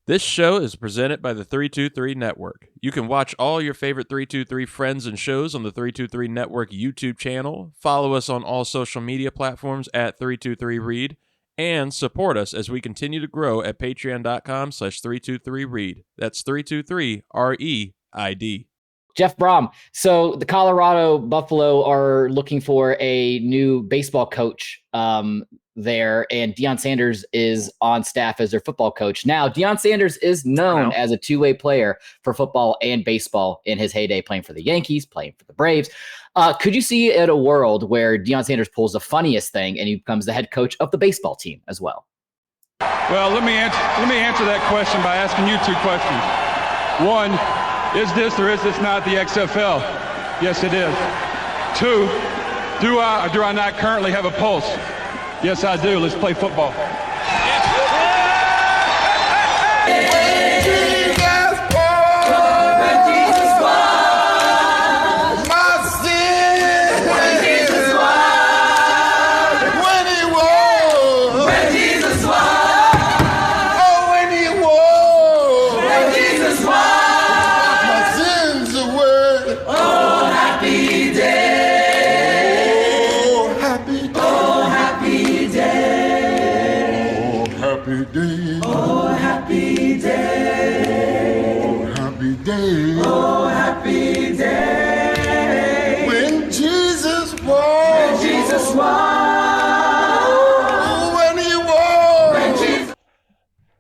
This show is presented by the 323 Network. You can watch all your favorite 323 friends and shows on the 323 Network YouTube channel, follow us on all social media platforms at 323Reid, and support us as we continue to grow at patreon.com/323Reid. That's 323REID. Jeff Brom. So the Colorado Buffalo are looking for a new baseball coach there, and Deion Sanders is on staff as their football coach. Now, Deion Sanders is known as a two-way player for football and baseball in his heyday, playing for the Yankees, playing for the Braves. Could you see in a world where Deion Sanders pulls the funniest thing and he becomes the head coach of the baseball team as well? Well, let me answer that question by asking you two questions. One, is this or is this not the XFL? Yes, it is. Two, do I or do I not currently have a pulse? Yes, I do. Let's play football.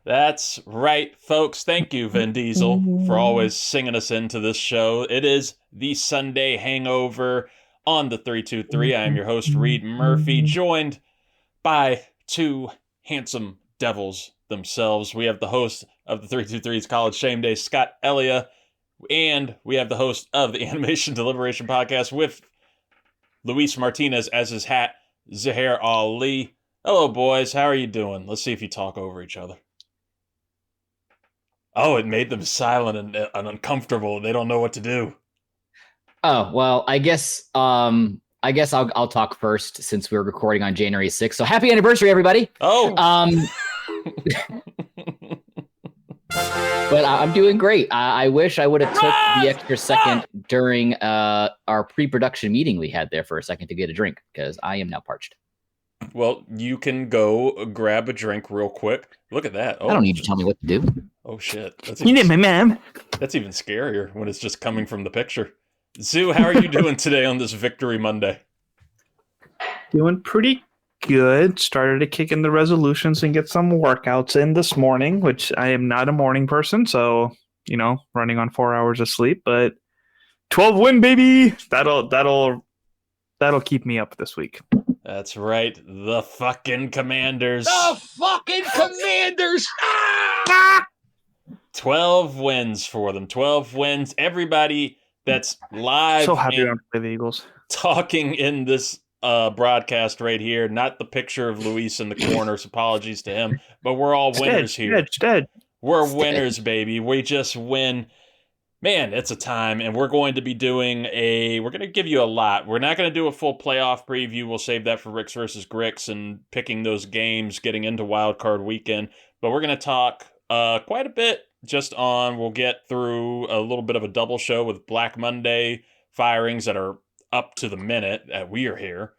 That's right, folks. Thank you, Vin Diesel, for always singing us into this show. It is the Sunday Hangover on the 323. I am your host, Reid Murphy, joined by two handsome devils themselves. We have the host of the 323's College Shame Day, Scott Ellia, and we have the host of the Animation Deliberation Podcast with Luis Martinez as his hat, Zuhair Ali. Hello, boys. How are you doing? Let's see if you talk over each other. Oh, it made them silent and uncomfortable. They don't know what to do. Oh, well, I guess I'll talk first since we're recording on January 6th. So happy anniversary, everybody. Oh. But I'm doing great. I wish I would have took the extra second during our pre-production meeting we had there for a second to get a drink, because I am now parched. Well, you can go grab a drink real quick. Look at that. Oh. I don't need you to tell me what to do. Oh, shit. That's even scarier when it's just coming from the picture. Zoo, how are you doing today on this Victory Monday? Doing pretty good. Started to kick in the resolutions and get some workouts in this morning, which I am not a morning person, so, running on 4 hours of sleep, but 12 win, baby. That'll keep me up this week. That's right. The fucking Commanders. The fucking Commanders. 12 wins for them. 12 wins. Everybody that's live. So happy to play the Eagles. Talking in this broadcast right here. Not the picture of Luis in the corners. Apologies to him. But we're all winners here. It's dead. We're winners, baby. We just win. Man, it's a time, and we're going to be we're going to give you a lot. We're not going to do a full playoff preview. We'll save that for Ricks versus Gricks and picking those games, getting into Wild Card Weekend. But we're going to talk quite a bit we'll get through a little bit of a double show with Black Monday firings that are up to the minute that we are here.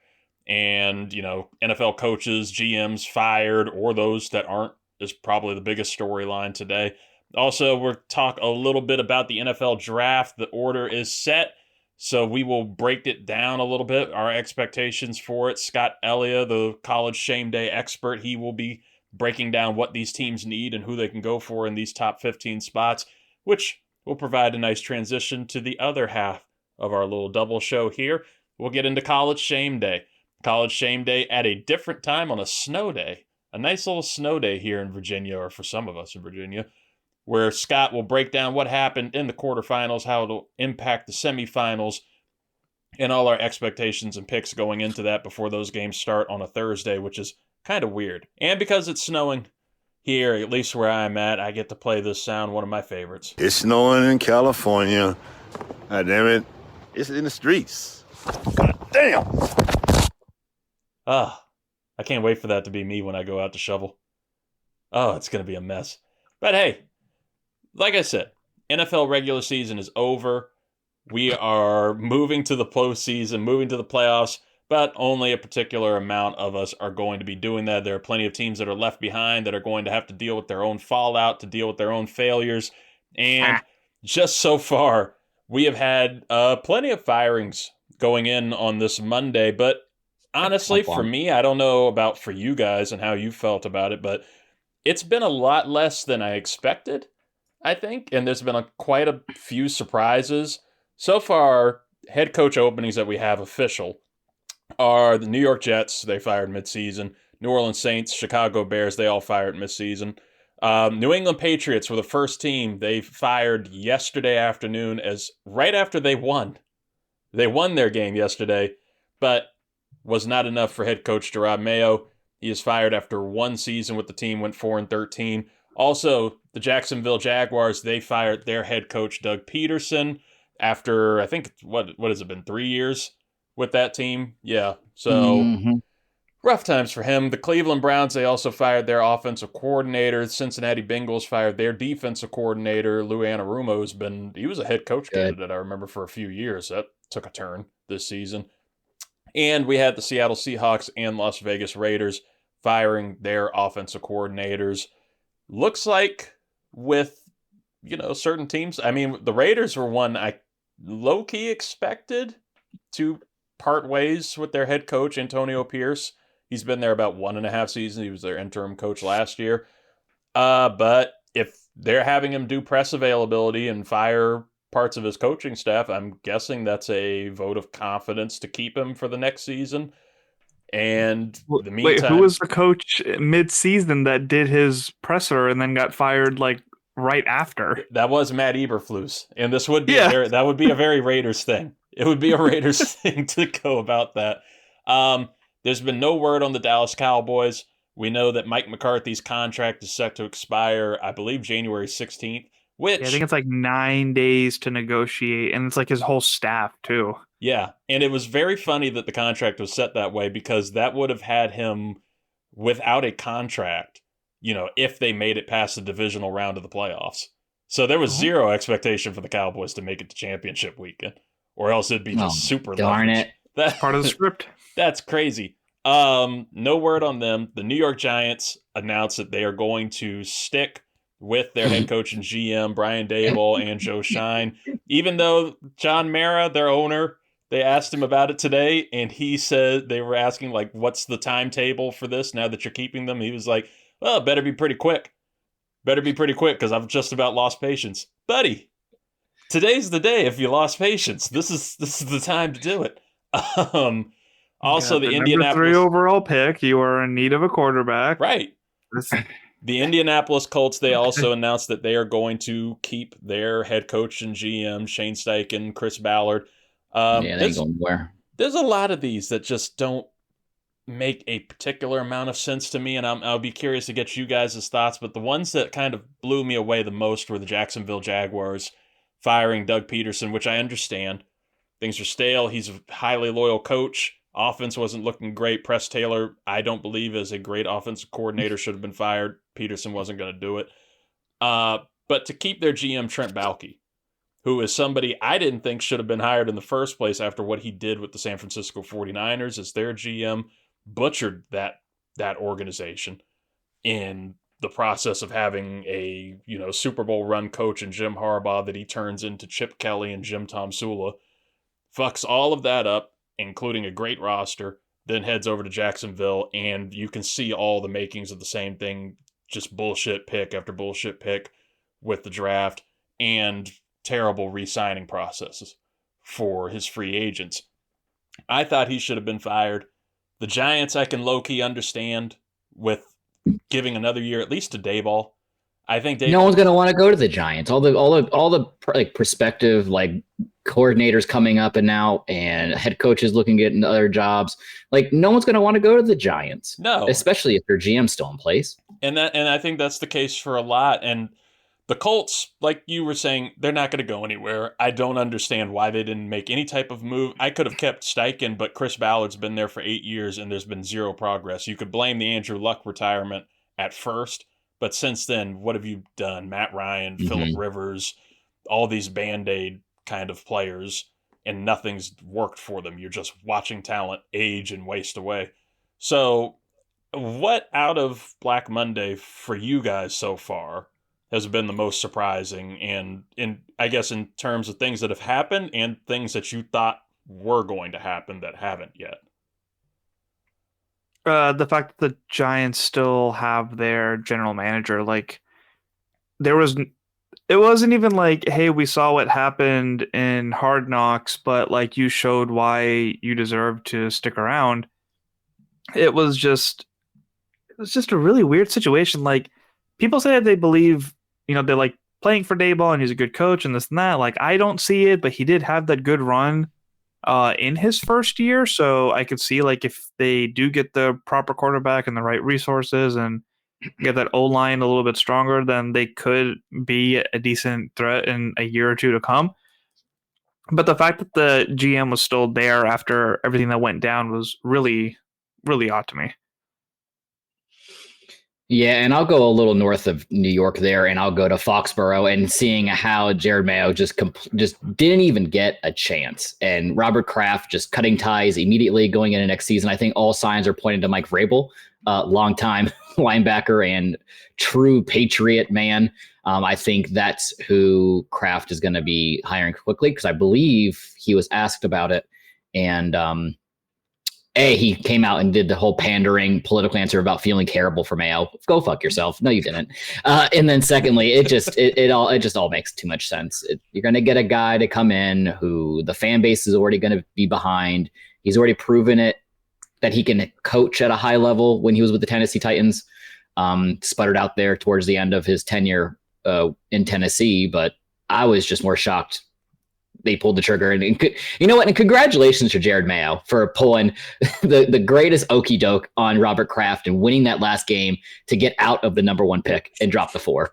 And, NFL coaches, GMs fired, or those that aren't, is probably the biggest storyline today. Also, we'll talk a little bit about the NFL draft. The order is set, so we will break it down a little bit, our expectations for it. Scott Ellia, the College Shame Day expert, he will be breaking down what these teams need and who they can go for in these top 15 spots, which will provide a nice transition to the other half of our little double show here. We'll get into College Shame Day. College Shame Day at a different time on a snow day. A nice little snow day here in Virginia, or for some of us in Virginia, where Scott will break down what happened in the quarterfinals, how it'll impact the semifinals, and all our expectations and picks going into that before those games start on a Thursday, which is kind of weird. And because it's snowing here, at least where I'm at, I get to play this sound, one of my favorites. It's snowing in California. God damn it. It's in the streets. God damn. I can't wait for that to be me when I go out to shovel. Oh, it's going to be a mess. But hey, like I said, NFL regular season is over. We are moving to the postseason, moving to the playoffs, but only a particular amount of us are going to be doing that. There are plenty of teams that are left behind that are going to have to deal with their own fallout, to deal with their own failures. And just so far, we have had plenty of firings going in on this Monday. But honestly, for me, I don't know about for you guys and how you felt about it, but it's been a lot less than I expected, I think. And there's been quite a few surprises. So far, head coach openings that we have official are the New York Jets. They fired midseason. New Orleans Saints, Chicago Bears, they all fired midseason. New England Patriots were the first team they fired yesterday afternoon, as right after they won. They won their game yesterday, but was not enough for head coach Jerod Mayo. He is fired after one season with the team, went 4-13. Also, the Jacksonville Jaguars, they fired their head coach Doug Peterson after, I think, what has it been, 3 years with that team? Yeah, so rough times for him. The Cleveland Browns, they also fired their offensive coordinator. The Cincinnati Bengals fired their defensive coordinator. Lou Anarumo he was a head coach candidate, I remember, for a few years. That took a turn this season. And we had the Seattle Seahawks and Las Vegas Raiders firing their offensive coordinators. Looks like with, certain teams, I mean, the Raiders were one I low-key expected to part ways with their head coach, Antonio Pierce. He's been there about 1.5 seasons. He was their interim coach last year. But if they're having him do press availability and fire parts of his coaching staff, I'm guessing that's a vote of confidence to keep him for the next season. And the meantime, wait, who was the coach mid-season that did his presser and then got fired right after? That was Matt Eberflus, and this would be that would be a very Raiders thing. It would be a Raiders thing to go about that. There's been no word on the Dallas Cowboys. We know that Mike McCarthy's contract is set to expire, I believe, January 16th. Which I think it's 9 days to negotiate, and it's his whole staff too. Yeah, and it was very funny that the contract was set that way, because that would have had him without a contract, if they made it past the divisional round of the playoffs. So there was zero expectation for the Cowboys to make it to championship weekend, or else it'd be just super darn leverage. it. That's part of the script. That's crazy. No word on them. The New York Giants announced that they are going to stick with their head coach and GM, Brian Daboll and Joe Shine. Even though John Mara, their owner, they asked him about it today, and he said, they were asking, what's the timetable for this now that you're keeping them? He was like, well, better be pretty quick. Better be pretty quick, because I've just about lost patience. Buddy, today's the day if you lost patience. This is the time to do it. Also, the Indianapolis... number 3 overall pick, you are in need of a quarterback. Right. The Indianapolis Colts, they also announced that they are going to keep their head coach and GM, Shane Steichen, Chris Ballard. They ain't going nowhere. There's a lot of these that just don't make a particular amount of sense to me, and I'll be curious to get you guys' thoughts, but the ones that kind of blew me away the most were the Jacksonville Jaguars firing Doug Peterson, which I understand. Things are stale. He's a highly loyal coach. Offense wasn't looking great. Press Taylor, I don't believe, is a great offensive coordinator, should have been fired. Peterson wasn't going to do it. But to keep their GM, Trent Baalke, who is somebody I didn't think should have been hired in the first place after what he did with the San Francisco 49ers as their GM, butchered that organization in the process of having a Super Bowl run coach and Jim Harbaugh that he turns into Chip Kelly and Jim Tomsula. Fucks all of that up, including a great roster, then heads over to Jacksonville, and you can see all the makings of the same thing, just bullshit pick after bullshit pick with the draft, and terrible re-signing processes for his free agents. I thought he should have been fired. The Giants I can low-key understand with giving another year at least to Daboll. I think no one's going to want to go to the Giants. All the prospective coordinators coming up and now, and head coaches looking at other jobs. No one's going to want to go to the Giants. No, especially if their GM's still in place. And I think that's the case for a lot. And the Colts, like you were saying, they're not going to go anywhere. I don't understand why they didn't make any type of move. I could have kept Steichen, but Chris Ballard's been there for 8 years and there's been zero progress. You could blame the Andrew Luck retirement at first, But since then, what have you done? Matt Ryan, Phillip Rivers, all these Band-Aid kind of players, and nothing's worked for them. You're just watching talent age and waste away. So what out of Black Monday for you guys so far has been the most surprising, and I guess in terms of things that have happened and things that you thought were going to happen that haven't yet? The fact that the Giants still have their general manager, like it wasn't even like, hey, we saw what happened in Hard Knocks, but like you showed why you deserve to stick around. It was just a really weird situation. Like, people say that they believe, they're like playing for Daboll and he's a good coach and this and that. Like, I don't see it, but he did have that good run in his first year. So I could see, like, if they do get the proper quarterback and the right resources and get that O-line a little bit stronger, then they could be a decent threat in a year or two to come. But the fact that the GM was still there after everything that went down was really, really odd to me. Yeah, and I'll go a little north of New York there, and I'll go to Foxborough, and seeing how Jerod Mayo just didn't even get a chance, and Robert Kraft just cutting ties immediately going into next season. I think all signs are pointing to Mike Vrabel, longtime linebacker and true Patriot man. I think that's who Kraft is going to be hiring quickly, because I believe he was asked about it, and he came out and did the whole pandering political answer about feeling terrible for Mayo. Go fuck yourself. No, you didn't. And then secondly, it all makes too much sense. You're going to get a guy to come in who the fan base is already going to be behind. He's already proven it that he can coach at a high level when he was with the Tennessee Titans. Sputtered out there towards the end of his tenure in Tennessee, but I was just more shocked they pulled the trigger. And you know what? And congratulations to Jerod Mayo for pulling the greatest okey doke on Robert Kraft and winning that last game to get out of the number 1 pick and drop the 4.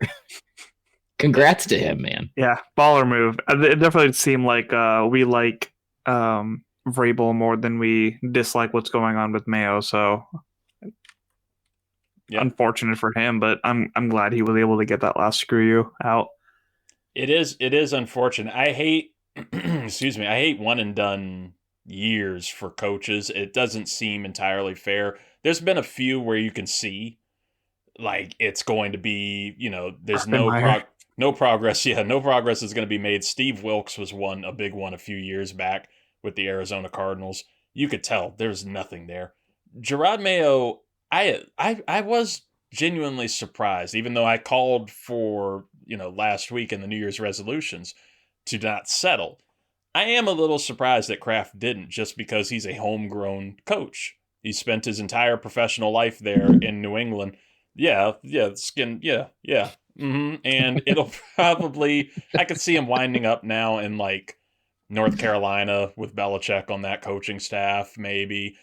Congrats to him, man. Yeah, baller move. It definitely seemed like we like Vrabel more than we dislike what's going on with Mayo. So unfortunate for him, but I'm glad he was able to get that last screw you out. It is unfortunate. I hate excuse me, I hate one and done years for coaches. It doesn't seem entirely fair. There's been a few where you can see like it's going to be, there's no progress. Yeah, no progress is going to be made. Steve Wilkes was a big one a few years back with the Arizona Cardinals. You could tell there's nothing there. Jerod Mayo, I was genuinely surprised, even though I called for, last week in the New Year's resolutions to not settle. I am a little surprised that Kraft didn't, just because he's a homegrown coach. He spent his entire professional life there in New England. And it'll probably, I could see him winding up now in like North Carolina with Belichick on that coaching staff, maybe.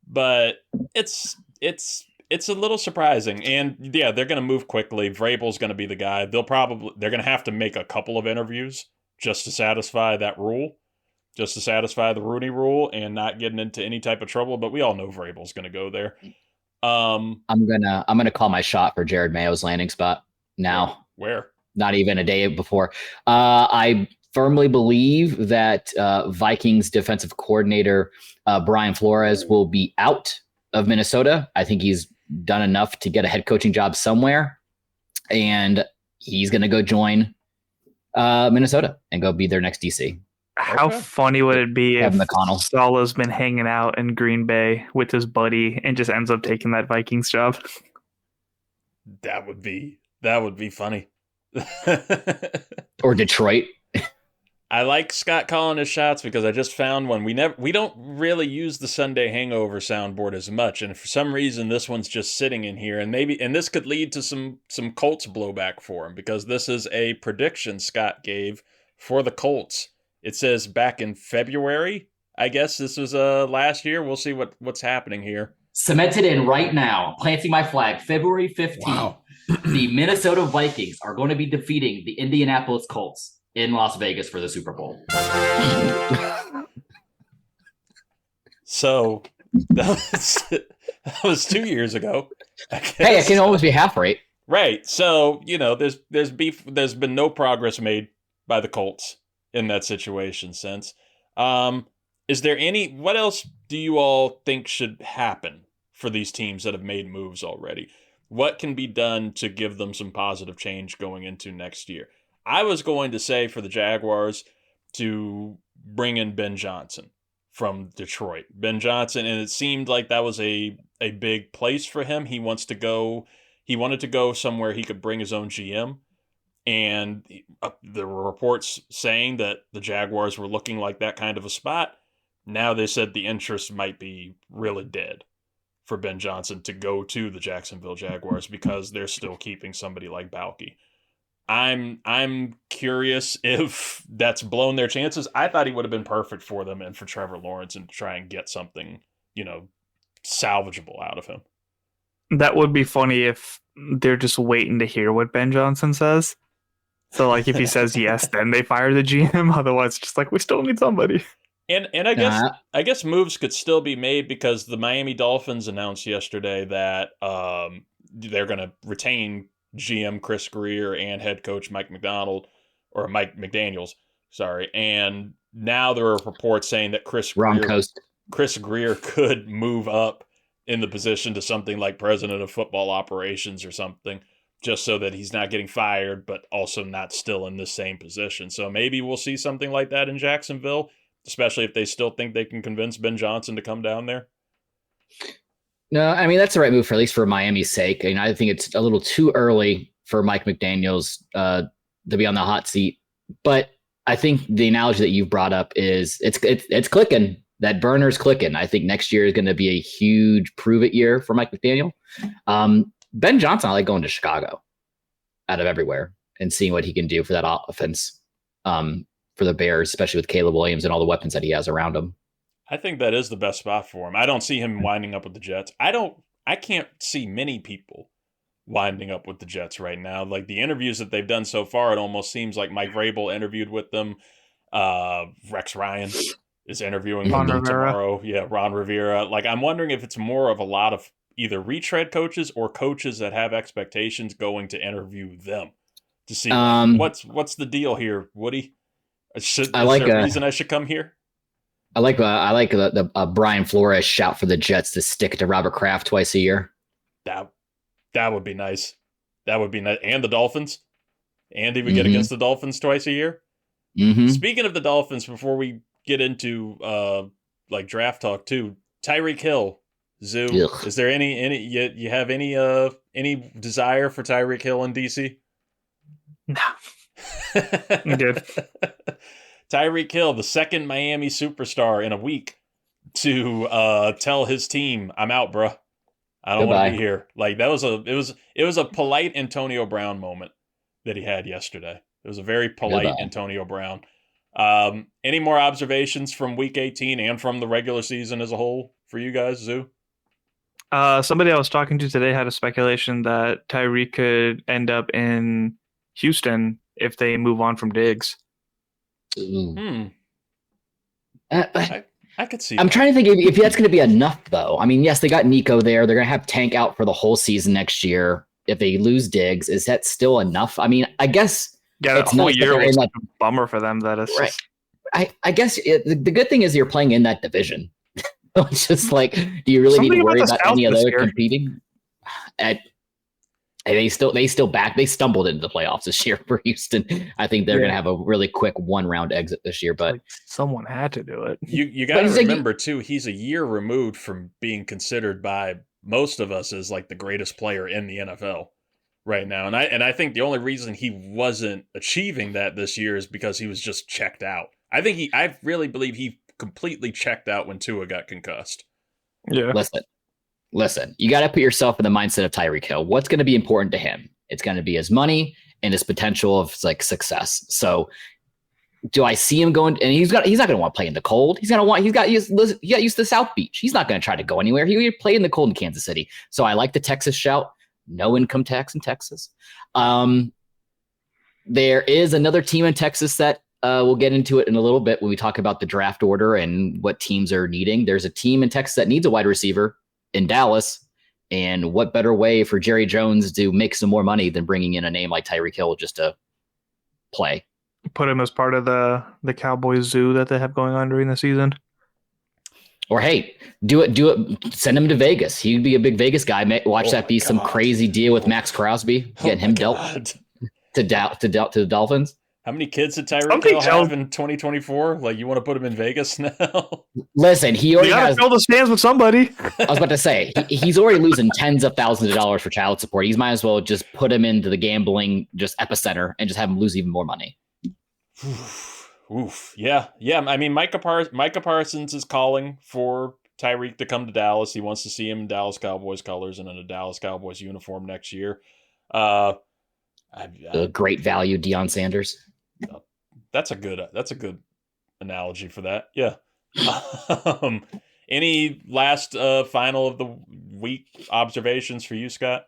But it's a little surprising. And yeah, they're going to move quickly. Vrabel's going to be the guy. They're going to have to make a couple of interviews just to satisfy that rule, just to satisfy the Rooney rule and not getting into any type of trouble. But we all know Vrabel's going to go there. I'm gonna call my shot for Jerod Mayo's landing spot now. Where? Not even a day before. I firmly believe that Vikings defensive coordinator Brian Flores will be out of Minnesota. I think he's done enough to get a head coaching job somewhere, and he's going to go join Minnesota and go be their next DC. How funny would it be if McConnell. Salah's been hanging out in Green Bay with his buddy and just ends up taking that Vikings job? That would be funny. Or Detroit. I like Scott calling his shots because I just found one. We don't really use the Sunday Hangover soundboard as much, and for some reason this one's just sitting in here, and this could lead to some Colts blowback for him, because this is a prediction Scott gave for the Colts. It says back in February. I guess this was last year. We'll see what's happening here. Cemented in right now, planting my flag, February 15th. Wow. The Minnesota Vikings are going to be defeating the Indianapolis Colts in Las Vegas for the Super Bowl. So that was 2 years ago. Hey, it can always be half right. Right. So, there's beef. There's been no progress made by the Colts in that situation since. Is there what else do you all think should happen for these teams that have made moves already? What can be done to give them some positive change going into next year? I was going to say for the Jaguars to bring in Ben Johnson from Detroit. Ben Johnson, and it seemed like that was a big place for him. He wanted to go somewhere he could bring his own GM. And there were reports saying that the Jaguars were looking like that kind of a spot. Now they said the interest might be really dead for Ben Johnson to go to the Jacksonville Jaguars because they're still keeping somebody like Balky. I'm curious if that's blown their chances. I thought he would have been perfect for them and for Trevor Lawrence and try and get something, salvageable out of him. That would be funny if they're just waiting to hear what Ben Johnson says. So, like, if he says yes, then they fire the GM. Otherwise, just like, we still need somebody. And I guess moves could still be made because the Miami Dolphins announced yesterday that they're going to retain GM Chris Greer and head coach Mike McDaniels. Sorry, and now there are reports saying that Chris Greer could move up in the position to something like president of football operations or something, just so that he's not getting fired, but also not still in the same position. So maybe we'll see something like that in Jacksonville, especially if they still think they can convince Ben Johnson to come down there. No, I mean, that's the right move at least for Miami's sake. I think it's a little too early for Mike McDaniels to be on the hot seat. But I think the analogy that you've brought up is it's clicking. That burner's clicking. I think next year is going to be a huge prove-it year for Mike McDaniel. Ben Johnson, I like going to Chicago out of everywhere and seeing what he can do for that offense for the Bears, especially with Caleb Williams and all the weapons that he has around him. I think that is the best spot for him. I don't see him winding up with the Jets. I can't see many people winding up with the Jets right now. Like the interviews that they've done so far, it almost seems like Mike Vrabel interviewed with them. Rex Ryan is interviewing with them tomorrow. Yeah, Ron Rivera. Like I'm wondering if it's more of a lot of either retread coaches or coaches that have expectations going to interview them to see what's the deal here, Woody. Is there a reason I should come here? I like the Brian Flores shout for the Jets to stick to Robert Kraft twice a year. That would be nice. That would be nice. And the Dolphins. And he would get against the Dolphins twice a year. Mm-hmm. Speaking of the Dolphins, before we get into draft talk too, Tyreek Hill, Zoo. Ugh. Is there any you have any desire for Tyreek Hill in DC? No. I'm good. Tyreek Hill, the second Miami superstar in a week, to tell his team, "I'm out, bro. I don't want to be here." Like it was a polite Antonio Brown moment that he had yesterday. It was a very polite Antonio Brown. Any more observations from Week 18 and from the regular season as a whole for you guys, Zoo? Somebody I was talking to today had a speculation that Tyreek could end up in Houston if they move on from Diggs. I could see. I'm trying to think if that's going to be enough, though. I mean, yes, they got Nico there. They're going to have Tank out for the whole season next year. If they lose Diggs, is that still enough? I mean, I guess. Yeah, the whole year was a bummer for them. That is right. I guess the good thing is you're playing in that division. It's just like, do you really need to worry about any other competing? They stumbled into the playoffs this year for Houston. I think they're going to have a really quick 1-round exit this year, but someone had to do it. You got to remember too, he's a year removed from being considered by most of us as like the greatest player in the NFL right now. And I think the only reason he wasn't achieving that this year is because he was just checked out. I really believe he completely checked out when Tua got concussed. Yeah. Listen, you got to put yourself in the mindset of Tyreek Hill. What's going to be important to him? It's going to be his money and his potential of like success. So do I see him going? And he's not going to want to play in the cold. He got used to the South Beach. He's not going to try to go anywhere. He would play in the cold in Kansas City. So I like the Texas shout. No income tax in Texas. There is another team in Texas that we'll get into it in a little bit when we talk about the draft order and what teams are needing. There's a team in Texas that needs a wide receiver in Dallas, And what better way for Jerry Jones to make some more money than bringing in a name like Tyreek Hill just to play? Put him as part of the Cowboys zoo that they have going on during the season. Or hey, do it. Send him to Vegas. He'd be a big Vegas guy. Watch that be some crazy deal with Max Crosby, getting him dealt to the Dolphins. How many kids did Tyreek Hill have in 2024? Like, you want to put him in Vegas now? Listen, he already has. Fill the stands with somebody. I was about to say he's already losing tens of thousands of dollars for child support. He might as well just put him into the gambling just epicenter and just have him lose even more money. Oof. Yeah. I mean, Micah Parsons is calling for Tyreek to come to Dallas. He wants to see him in Dallas Cowboys colors and in a Dallas Cowboys uniform next year. Great value, Deion Sanders. That's a good analogy for that. Yeah. Any last final of the week observations for you, Scott?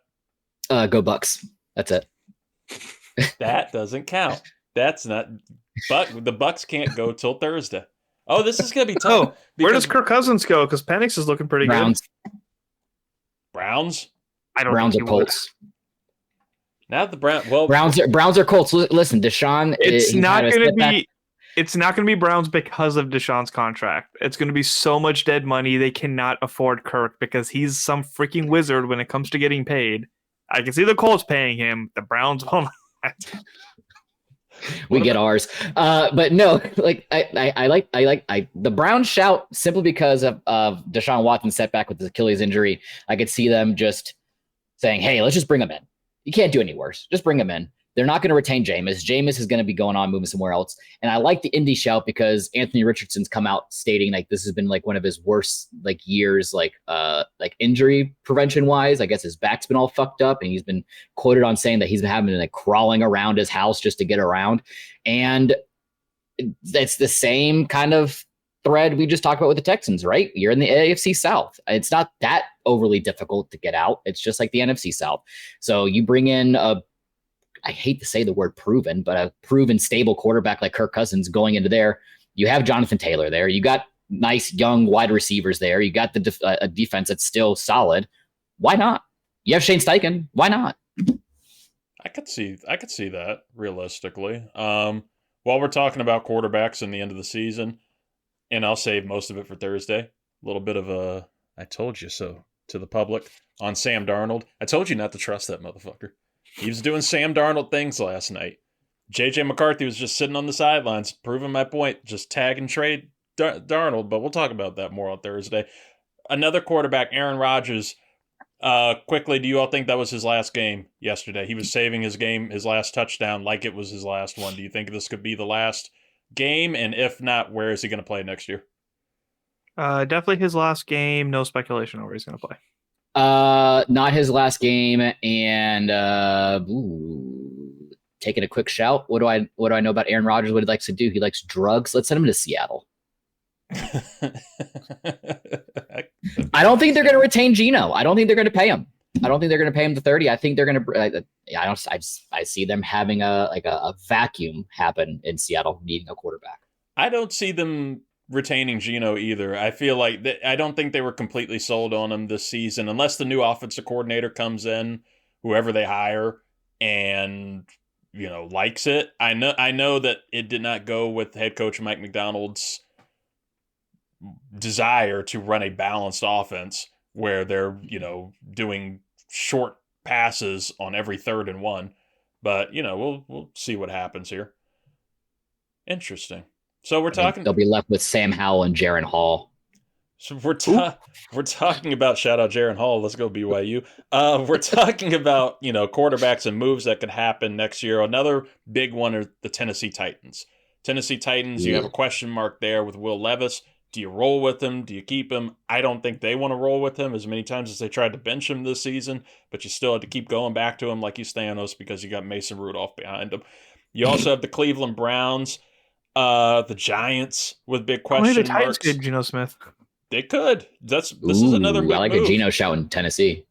Go Bucks. That's it. That doesn't count. That's not. But the Bucks can't go till Thursday. Oh, this is gonna be tough. Oh, where does Kirk Cousins go? Because Penix is looking pretty Browns. good. Browns. Browns or Colts. Now the Browns. Well, Browns are Colts. Listen, Deshaun. It's not going to be. It's not going to be Browns because of Deshaun's contract. It's going to be so much dead money they cannot afford Kirk because he's some freaking wizard when it comes to getting paid. I can see the Colts paying him. The Browns won't. We get ours, but no. Like I like the Browns shout simply because of Deshaun Watson's setback with his Achilles injury. I could see them just saying, "Hey, let's just bring him in. You can't do any worse. Just bring him in." They're not going to retain Jameis. Jameis is going to be going on, moving somewhere else. And I like the Indy shout because Anthony Richardson's come out stating like this has been like one of his worst like years, like injury prevention wise. I guess his back's been all fucked up, and he's been quoted on saying that he's been having like crawling around his house just to get around. And it's the same kind of thread we just talked about with the Texans, right? You're in the AFC South. It's not that overly difficult to get out. It's just like the NFC South. So you bring in I hate to say the word proven, but a proven stable quarterback like Kirk Cousins going into there. You have Jonathan Taylor there. You got nice young wide receivers there. You got the a defense that's still solid. Why not? You have Shane Steichen. Why not? I could see that realistically. While we're talking about quarterbacks in the end of the season, and I'll save most of it for Thursday, a little bit of a I told you so to the public on Sam Darnold. I told you not to trust that motherfucker. He was doing Sam Darnold things last night. J.J. McCarthy was just sitting on the sidelines, proving my point, just tag and trade Darnold, but we'll talk about that more on Thursday. Another quarterback, Aaron Rodgers. Quickly, do you all think that was his last game yesterday? He was saving his last touchdown like it was his last one. Do you think this could be the last game? And if not, where is he going to play next year? Definitely his last game. No speculation on where he's going to play. Not his last game, and taking a quick shout. What do I know about Aaron Rodgers? What he likes to do? He likes drugs. Let's send him to Seattle. I don't think they're going to retain Geno. I don't think they're going to pay him. I don't think they're going to pay him the 30. I think they're going to. I see them having a vacuum happen in Seattle, needing a quarterback. I don't see them retaining Geno either. I feel like I don't think they were completely sold on him this season, unless the new offensive coordinator comes in, whoever they hire, and likes it. I know that it did not go with head coach Mike McDonald's desire to run a balanced offense where they're doing short passes on every 3rd and 1. But we'll see what happens here. Interesting. So we're talking. They'll be left with Sam Howell and Jaron Hall. So we're talking about shout out Jaron Hall. Let's go BYU. We're talking about quarterbacks and moves that could happen next year. Another big one are the Tennessee Titans. You have a question mark there with Will Levis. Do you roll with him? Do you keep him? I don't think they want to roll with him as many times as they tried to bench him this season, but you still had to keep going back to him like you Thanos because you got Mason Rudolph behind him. You also have the Cleveland Browns. The Giants with big question marks. The Titans could Geno Smith. They could. This is another big I like move. a Geno shout in Tennessee.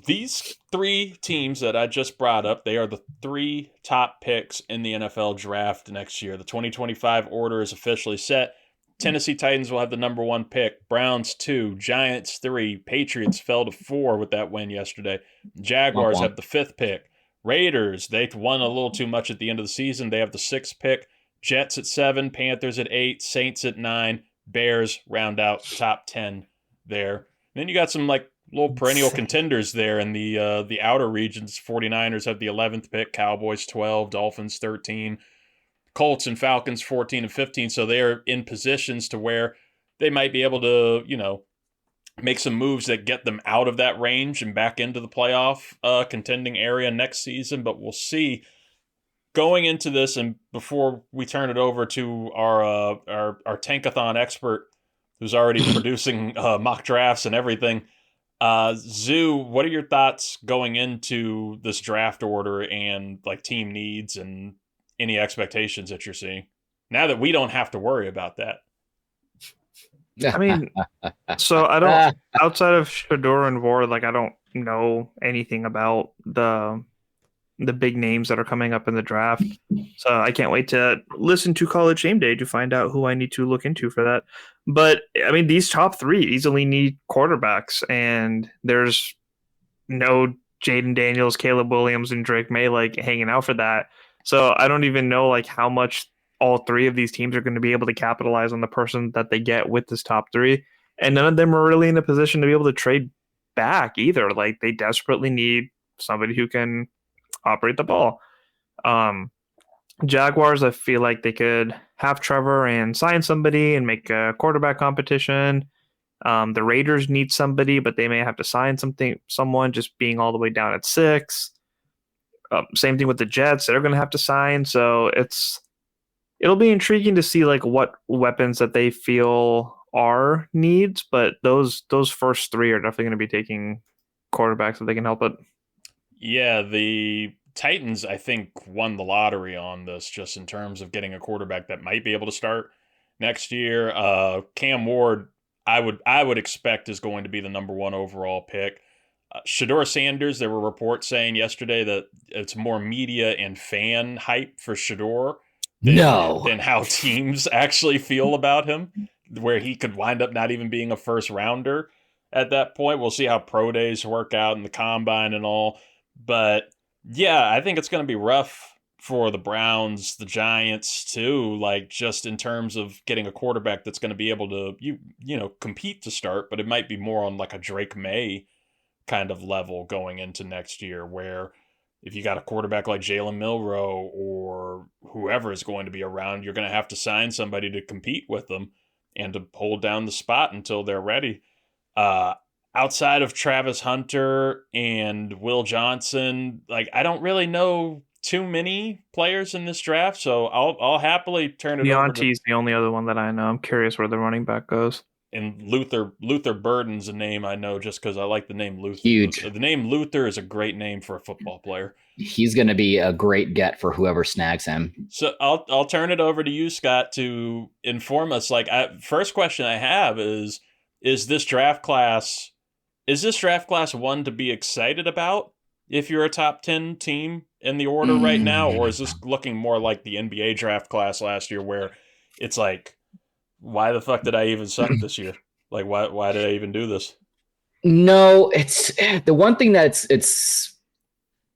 These 3 teams that I just brought up, they are the 3 top picks in the NFL draft next year. The 2025 order is officially set. Tennessee Titans will have the number 1 pick. Browns 2, Giants 3, Patriots fell to 4 with that win yesterday. Jaguars have the 5th pick. Raiders, they won a little too much at the end of the season. They have the 6th pick. Jets at 7, Panthers at 8, Saints at 9, Bears round out top 10 there. And then you got some like little perennial contenders there in the outer regions. 49ers have the 11th pick, Cowboys 12, Dolphins 13, Colts and Falcons 14 and 15. So they're in positions to where they might be able to, make some moves that get them out of that range and back into the playoff contending area next season. But we'll see. Going into this, and before we turn it over to our tankathon expert, who's already producing mock drafts and everything, Zoo, what are your thoughts going into this draft order and like team needs and any expectations that you're seeing now that we don't have to worry about that? I mean, so I don't, outside of Shador and Vore, like I don't know anything about the big names that are coming up in the draft. So I can't wait to listen to College Game Day to find out who I need to look into for that. But I mean, these top 3 easily need quarterbacks, and there's no Jaden Daniels, Caleb Williams, and Drake May like hanging out for that. So I don't even know like how much all 3 of these teams are going to be able to capitalize on the person that they get with this top 3. And none of them are really in a position to be able to trade back either. Like they desperately need somebody who can operate the ball. Jaguars, I feel like they could have Trevor and sign somebody and make a quarterback competition. The Raiders need somebody, but they may have to sign someone just being all the way down at 6. Same thing with the Jets. They're going to have to sign. So it'll be intriguing to see like what weapons that they feel are needs, but those first 3 are definitely going to be taking quarterbacks if they can help it. Yeah, the Titans, I think, won the lottery on this just in terms of getting a quarterback that might be able to start next year. Cam Ward, I would expect is going to be the number 1 overall pick. Shador Sanders, there were reports saying yesterday that it's more media and fan hype for Shador than how teams actually feel about him, where he could wind up not even being a first rounder at that point. We'll see how pro days work out and the combine and all. But yeah, I think it's going to be rough for the Browns, the Giants too, like just in terms of getting a quarterback that's going to be able to, compete to start, but it might be more on like a Drake May kind of level going into next year, where if you got a quarterback like Jalen Milroe or whoever is going to be around, you're going to have to sign somebody to compete with them and to hold down the spot until they're ready. Outside of Travis Hunter and Will Johnson, like I don't really know too many players in this draft, so I'll happily turn it over. Deontay's the only other one that I know. I'm curious where the running back goes. And Luther Burden's a name I know just because I like the name Luther. Huge. The name Luther is a great name for a football player. He's going to be a great get for whoever snags him. So I'll turn it over to you, Scott, to inform us. Like, first question I have is this draft class one to be excited about if you're a top 10 team in the order right now? Or is this looking more like the NBA draft class last year where it's like, why the fuck did I even suck this year? Like, why did I even do this? No, it's the one thing that's it's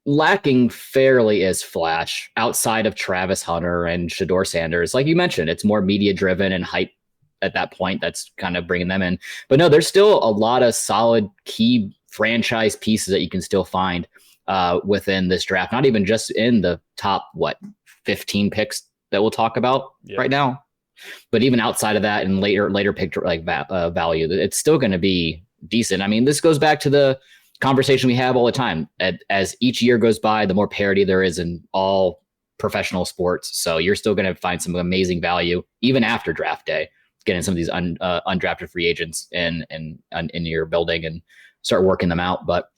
lacking fairly is flash outside of Travis Hunter and Shador Sanders. Like you mentioned, it's more media driven and hype at that point. That's kind of bringing them in. But no, there's still a lot of solid key franchise pieces that you can still find within this draft. Not even just in the top, 15 picks that we'll talk about right now. But even outside of that and later pick like value, it's still going to be decent. I mean, this goes back to the conversation we have all the time. As each year goes by, the more parity there is in all professional sports. So you're still going to find some amazing value even after draft day, getting some of these undrafted free agents in your building and start working them out. But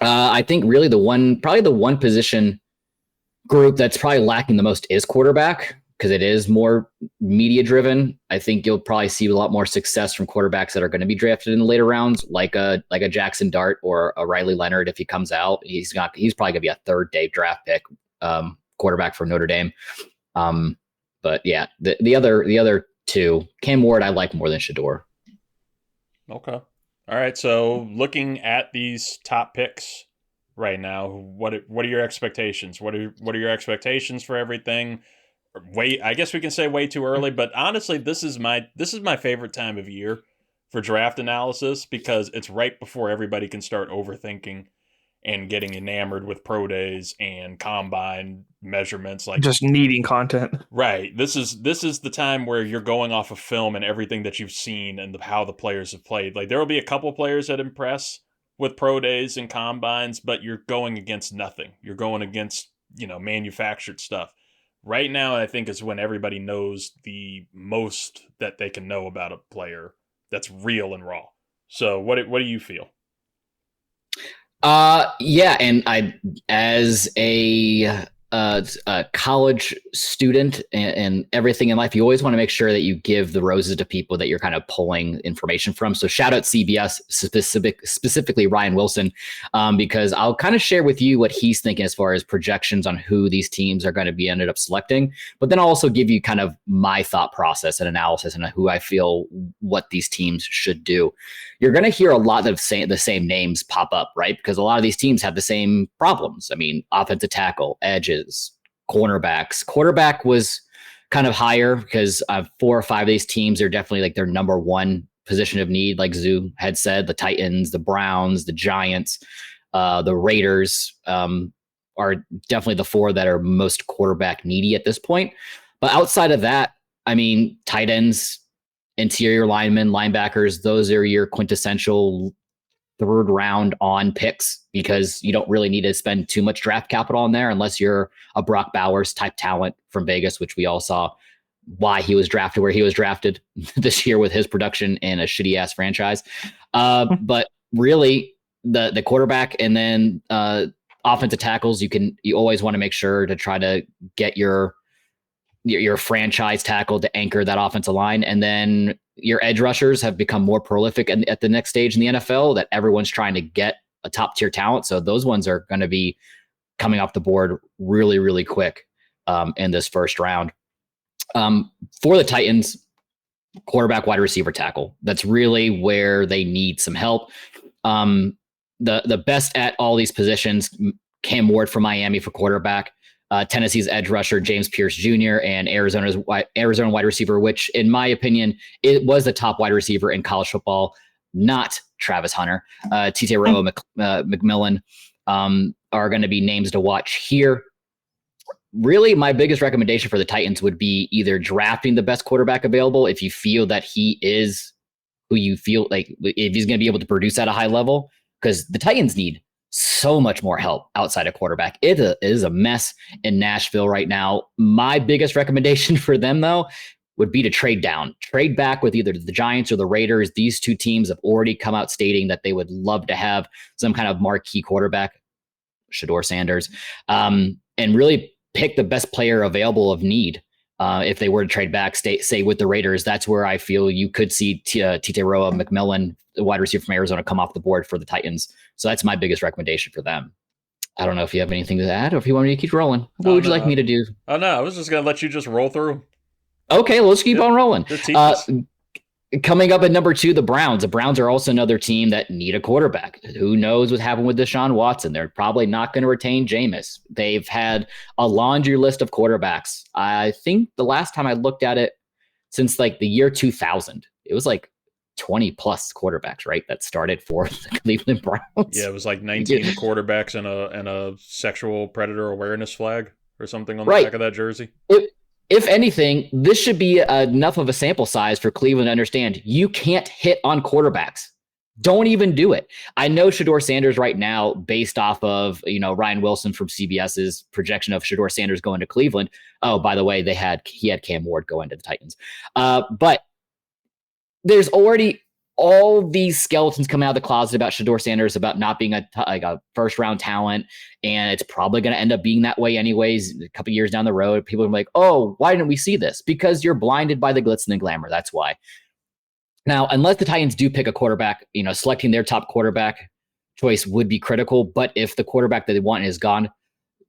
I think really the one position group that's probably lacking the most is quarterback, because it is more media driven. I think you'll probably see a lot more success from quarterbacks that are going to be drafted in the later rounds, like a Jackson Dart or a Riley Leonard. If he comes out, he's probably going to be a 3rd day draft pick, quarterback from Notre Dame. But yeah, the other two. Cam Ward, I like more than Shador. Okay. All right. So looking at these top picks right now, what are your expectations? What are your expectations for everything? I guess we can say way too early, but honestly, this is my favorite time of year for draft analysis because it's right before everybody can start overthinking and getting enamored with pro days and combine measurements, like just needing content. Right. This is the time where you're going off of film and everything that you've seen and how the players have played. Like there will be a couple players that impress with pro days and combines, but you're going against nothing. You're going against, manufactured stuff. Right now, I think is when everybody knows the most that they can know about a player that's real and raw. So what do you feel? Yeah, and I, as a college student and everything in life, you always want to make sure that you give the roses to people that you're kind of pulling information from. So shout out CBS, specifically Ryan Wilson, because I'll kind of share with you what he's thinking as far as projections on who these teams are going to be ended up selecting. But then I'll also give you kind of my thought process and analysis and who I feel what these teams should do. You're going to hear a lot of the same names pop up, right? Because a lot of these teams have the same problems. I mean, offensive tackle, edges, cornerbacks. Quarterback was kind of higher because 4 or 5 of these teams are definitely like their number one position of need. Like Zoo had said, the Titans, the Browns, the Giants, the Raiders are definitely the 4 that are most quarterback needy at this point. But outside of that, I mean, tight ends, interior linemen, linebackers, those are your quintessential third round on picks because you don't really need to spend too much draft capital on there unless you're a Brock Bowers type talent from Vegas, which we all saw why he was drafted where he was drafted this year with his production in a shitty ass franchise. But really the quarterback and then offensive tackles, you always want to make sure to try to get your franchise tackle to anchor that offensive line. And then your edge rushers have become more prolific at the next stage in the NFL that everyone's trying to get a top tier talent. So those ones are going to be coming off the board really, really quick in this first round. For the Titans, quarterback, wide receiver, tackle. That's really where they need some help. The best at all these positions, Cam Ward from Miami for quarterback, Tennessee's edge rusher, James Pierce Jr., and Arizona wide receiver, which in my opinion, it was the top wide receiver in college football, not Travis Hunter. TJ Rowe, McMillan are going to be names to watch here. Really, my biggest recommendation for the Titans would be either drafting the best quarterback available if you feel that he is who you feel like if he's going to be able to produce at a high level, because the Titans need so much more help outside of quarterback. It is a mess in Nashville right now. My biggest recommendation for them, though, would be to trade down. Trade back with either the Giants or the Raiders. These two teams have already come out stating that they would love to have some kind of marquee quarterback, Shador Sanders, and really pick the best player available of need. If they were to trade back, say with the Raiders, that's where I feel you could see Tite Roa McMillan, the wide receiver from Arizona, come off the board for the Titans. So that's my biggest recommendation for them. I don't know if you have anything to add or if you want me to keep rolling. What would you like me to do? Oh, no, I was just going to let you just roll through. Okay, let's keep on rolling. Coming up at number 2, the Browns. The Browns are also another team that need a quarterback. Who knows what happened with Deshaun Watson? They're probably not going to retain Jameis. They've had a laundry list of quarterbacks. I think the last time I looked at it, since like the year 2000, it was like 20 plus quarterbacks, right? That started for the Cleveland Browns. Yeah, it was like 19 quarterbacks and a sexual predator awareness flag or something on the back of that jersey. If anything, this should be enough of a sample size for Cleveland to understand you can't hit on quarterbacks. Don't even do it. I know Shador Sanders right now, based off of Ryan Wilson from CBS's projection of Shador Sanders going to Cleveland. Oh, by the way, he had Cam Ward going to the Titans. But there's already all these skeletons coming out of the closet about Shador Sanders, about not being a first round talent. And it's probably going to end up being that way anyways. A couple years down the road, people are like, oh, why didn't we see this? Because you're blinded by the glitz and the glamour. That's why. Now, unless the Titans do pick a quarterback, selecting their top quarterback choice would be critical. But if the quarterback that they want is gone,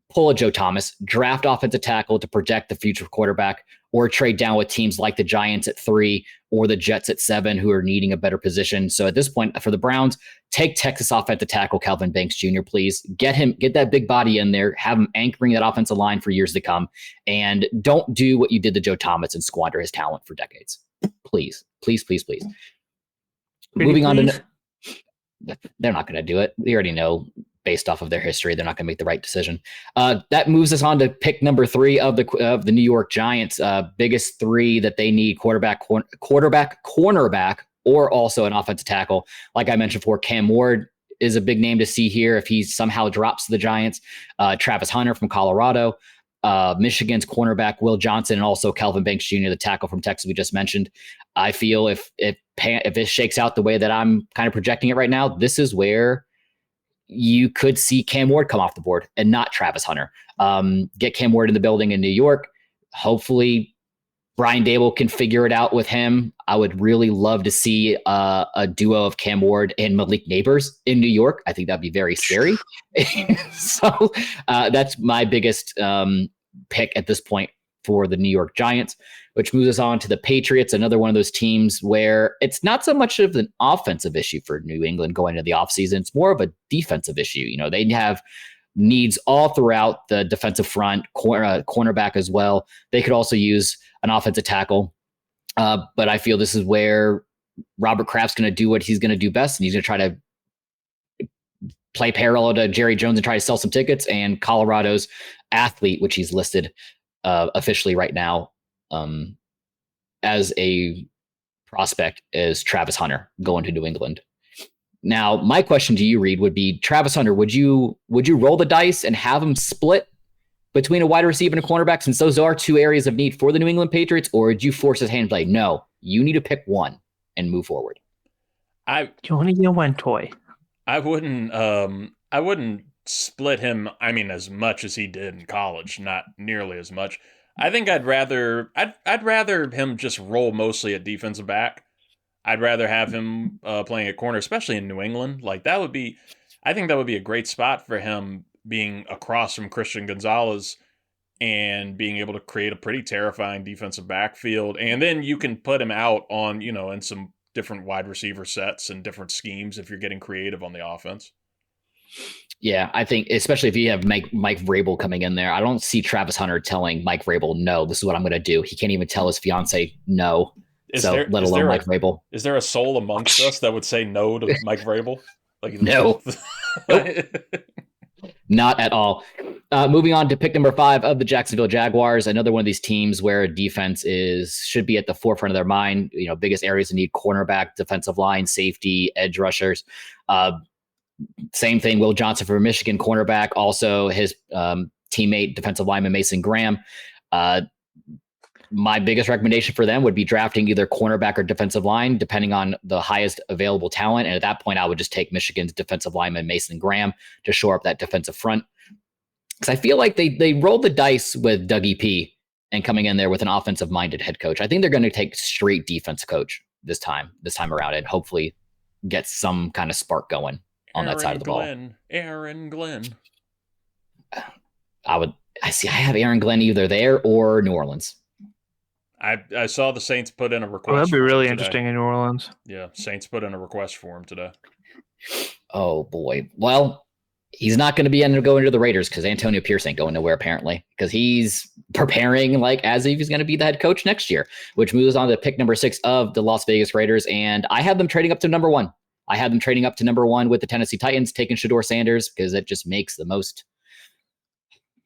pull a Joe Thomas, draft offensive tackle to protect the future quarterback, or trade down with teams like the Giants at 3 or the Jets at 7 who are needing a better position. So at this point for the Browns, take Texas offensive tackle Calvin Banks Jr., please. Get that big body in there, have him anchoring that offensive line for years to come, and don't do what you did to Joe Thomas and squander his talent for decades. Please, please, please, please. Moving on to they're not going to do it. We already know based off of their history, they're not going to make the right decision. That moves us on to pick number 3 of the New York Giants. Biggest 3 that they need: quarterback, cornerback, or also an offensive tackle. Like I mentioned before, Cam Ward is a big name to see here if he somehow drops to the Giants. Travis Hunter from Colorado, Michigan's cornerback Will Johnson, and also Calvin Banks Jr., the tackle from Texas we just mentioned. I feel if it shakes out the way that I'm kind of projecting it right now, this is where you could see Cam Ward come off the board and not Travis Hunter. Get Cam Ward in the building in New York. Hopefully Brian Dable can figure it out with him. I would really love to see a duo of Cam Ward and Malik Neighbors in New York. I think that'd be very scary. So that's my biggest pick at this point for the New York Giants, which moves us on to the Patriots, another one of those teams where it's not so much of an offensive issue for New England going into the offseason. It's more of a defensive issue. You know, they have needs all throughout the defensive front, cornerback as well. They could also use an offensive tackle. But I feel this is where Robert Kraft's going to do what he's going to do best, and he's going to try to play parallel to Jerry Jones and try to sell some tickets. And Colorado's athlete, which he's listed officially right now as a prospect, is Travis Hunter going to New England. Now, my question to you, Reid, would be: Travis Hunter, would you roll the dice and have him split between a wide receiver and a cornerback, since those are 2 areas of need for the New England Patriots, or would you force his hand and play? No, you need to pick one and move forward. You only get one toy. I wouldn't split him, I mean, as much as he did in college, not nearly as much. I think I'd rather him just roll mostly at defensive back. I'd rather have him playing at corner, especially in New England. Like I think that would be a great spot for him, being across from Christian Gonzalez and being able to create a pretty terrifying defensive backfield. And then you can put him out on, in some different wide receiver sets and different schemes if you're getting creative on the offense. Yeah, I think especially if you have Mike Vrabel coming in there, I don't see Travis Hunter telling Mike Vrabel, no, this is what I'm going to do. He can't even tell his fiance no. Let alone Mike Vrabel. Is there a soul amongst us that would say no to Mike Vrabel? No. Not at all. Moving on to pick number 5 of the Jacksonville Jaguars, another one of these teams where defense should be at the forefront of their mind. Biggest areas of need: cornerback, defensive line, safety, edge rushers. Same thing, Will Johnson for Michigan, cornerback. Also his teammate, defensive lineman Mason Graham. My biggest recommendation for them would be drafting either cornerback or defensive line, depending on the highest available talent. And at that point, I would just take Michigan's defensive lineman Mason Graham to shore up that defensive front. Because I feel like they rolled the dice with Dougie P and coming in there with an offensive-minded head coach. I think they're going to take straight defense coach this time around, and hopefully get some kind of spark going on that side of the ball. Aaron Glenn. I have Aaron Glenn either there or New Orleans. I saw the Saints put in a request. That'd be really interesting in New Orleans. Yeah, Saints put in a request for him today. Oh boy. Well, he's not going to be able to go into the Raiders because Antonio Pierce ain't going nowhere apparently, because he's preparing as if he's going to be the head coach next year, which moves on to pick number 6 of the Las Vegas Raiders. And I have them trading up to number 1. I have them trading up to number 1 with the Tennessee Titans, taking Shedeur Sanders because it just makes the most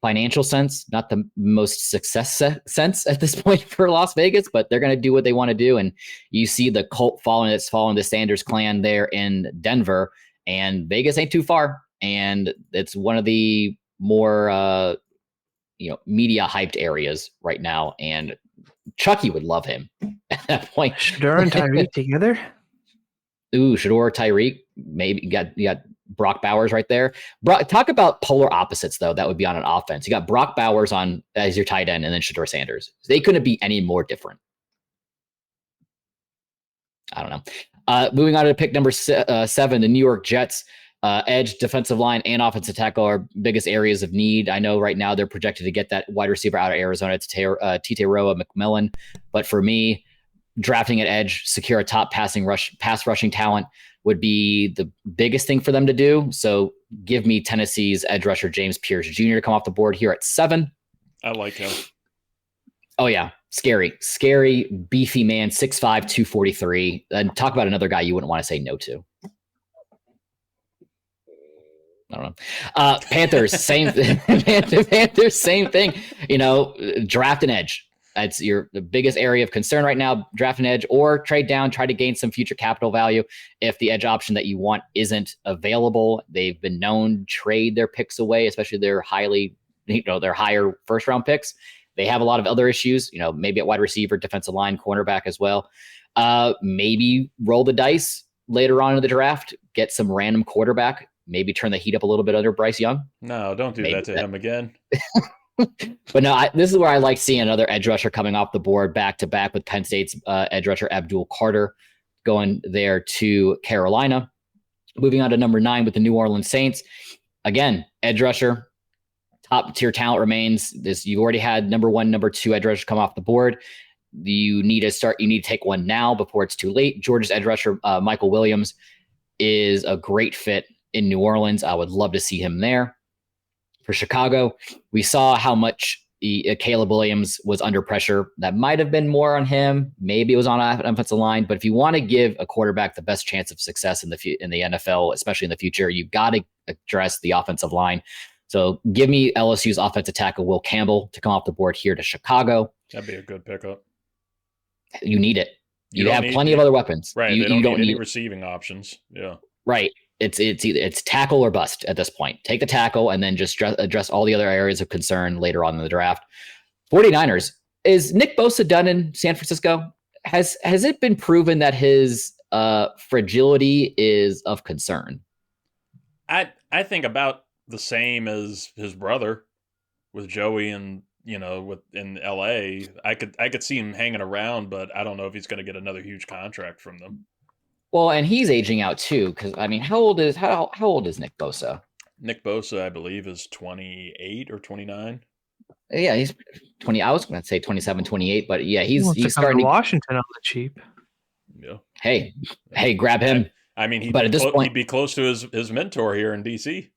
financial sense, not the most success sense at this point for Las Vegas, but they're going to do what they want to do. And you see the cult following the Sanders clan there in Denver, and Vegas ain't too far. And it's one of the more, media hyped areas right now. And Chucky would love him at that point. Shedeur and Tyreek together? Ooh, Shedeur, Tyreek, maybe you got Brock Bowers right there. Talk about polar opposites, though. That would be on an offense. You got Brock Bowers on as your tight end, and then Shedeur Sanders. They couldn't be any more different. I don't know. Moving on to pick number 7, the New York Jets. Edge, defensive line, and offensive tackle are biggest areas of need. I know right now they're projected to get that wide receiver out of Arizona, Tite Roa McMillan. But for me, drafting at edge, secure a top pass rushing talent would be the biggest thing for them to do. So give me Tennessee's edge rusher James Pierce Jr. to come off the board here at 7. I like him. Oh yeah, scary, beefy man, 6'5", 243. And talk about another guy you wouldn't want to say no to. I don't know. Panthers, same Panthers, same thing. Draft an edge. That's the biggest area of concern right now. Draft an edge or trade down, try to gain some future capital value. If the edge option that you want isn't available, they've been known to trade their picks away, especially their higher first round picks. They have a lot of other issues, maybe at wide receiver, defensive line, cornerback as well. Maybe roll the dice later on in the draft, get some random quarterback, maybe turn the heat up a little bit under Bryce Young. No, don't do that to him again. But no, this is where I like seeing another edge rusher coming off the board back to back with Penn State's edge rusher Abdul Carter going there to Carolina. Moving on to number 9 with the New Orleans Saints. Again, edge rusher, top tier talent remains. You've already had number 1, number 2 edge rusher come off the board. You need to take one now before it's too late. Georgia's edge rusher Michael Williams is a great fit in New Orleans. I would love to see him there. For Chicago, we saw how much Caleb Williams was under pressure. That might have been more on him. Maybe it was on an offensive line. But if you want to give a quarterback the best chance of success in the NFL, especially in the future, you've got to address the offensive line. So give me LSU's offensive tackle Will Campbell to come off the board here to Chicago. That'd be a good pickup. You need it. You have plenty of other weapons. Right. You don't need any receiving options. Yeah. Right. It's tackle or bust at this point. Take the tackle and then just address all the other areas of concern later on in the draft. 49ers, is Nick Bosa done in San Francisco? Has it been proven that his fragility is of concern? I think about the same as his brother with Joey and in LA. I could see him hanging around, but I don't know if he's going to get another huge contract from them. Well, and he's aging out too, because how old is Nick Bosa? Nick Bosa, I believe, is 28 or 29. Yeah, he's 20. I was going to say 27, 28, but yeah, he's starting to Washington on the cheap. Yeah. Hey, grab him. He'd be close to his mentor here in DC.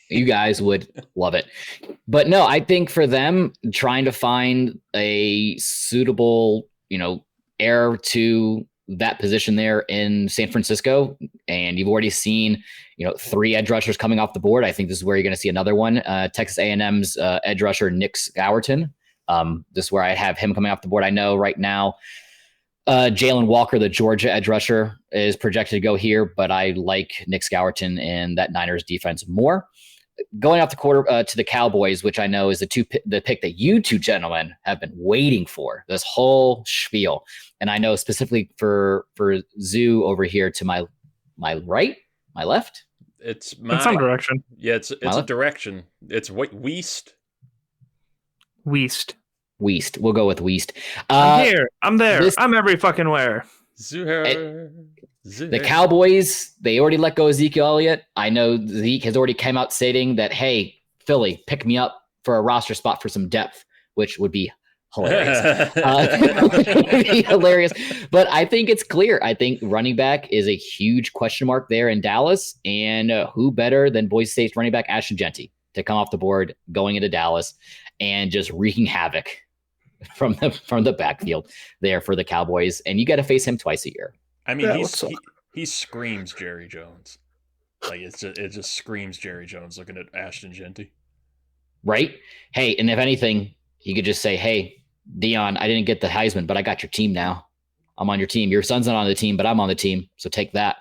You guys would love it. But no, I think for them, trying to find a suitable, heir to that position there in San Francisco, and you've already seen 3 edge rushers coming off the board. I think this is where you're going to see another one. Texas A&M's edge rusher Nick Scourton. This is where I have him coming off the board. I know right now Jalen Walker, the Georgia edge rusher, is projected to go here, but I like Nick Scourton and that Niners defense more. Going off the quarter to the Cowboys, which I know is the pick that you two gentlemen have been waiting for, this whole spiel. And I know specifically for Zoo over here to my right, my left. It's in some direction. Yeah, it's a direction. It's Weast. We'll go with Weast. I'm here. I'm there. I'm every fucking where. Zuhair. The Cowboys, they already let go of Ezekiel Elliott. I know Zeke has already come out stating that, hey, Philly, pick me up for a roster spot for some depth, which would be hilarious. But I think it's clear. I think running back is a huge question mark there in Dallas. And who better than Boise State's running back Ashton Jeanty to come off the board going into Dallas and just wreaking havoc from the backfield there for the Cowboys. And you got to face him twice a year. I mean, he screams Jerry Jones. Like it just screams Jerry Jones looking at Ashton Jeanty. Right? Hey, and if anything, he could just say, hey, Dion, I didn't get the Heisman, but I got your team now. I'm on your team. Your son's not on the team, but I'm on the team. So take that.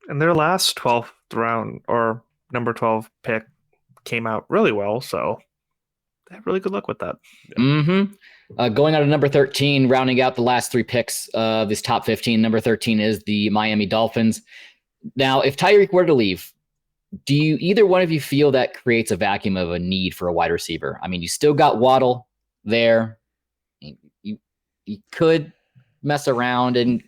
And their last 12th round or number 12 pick came out really well. So they have really good luck with that. Mm-hmm. Going out of number 13, rounding out the last 3 picks of this top 15, number 13 is the Miami Dolphins. Now, if Tyreek were to leave, do either one of you feel that creates a vacuum of a need for a wide receiver? I mean, you still got Waddle there. You could mess around and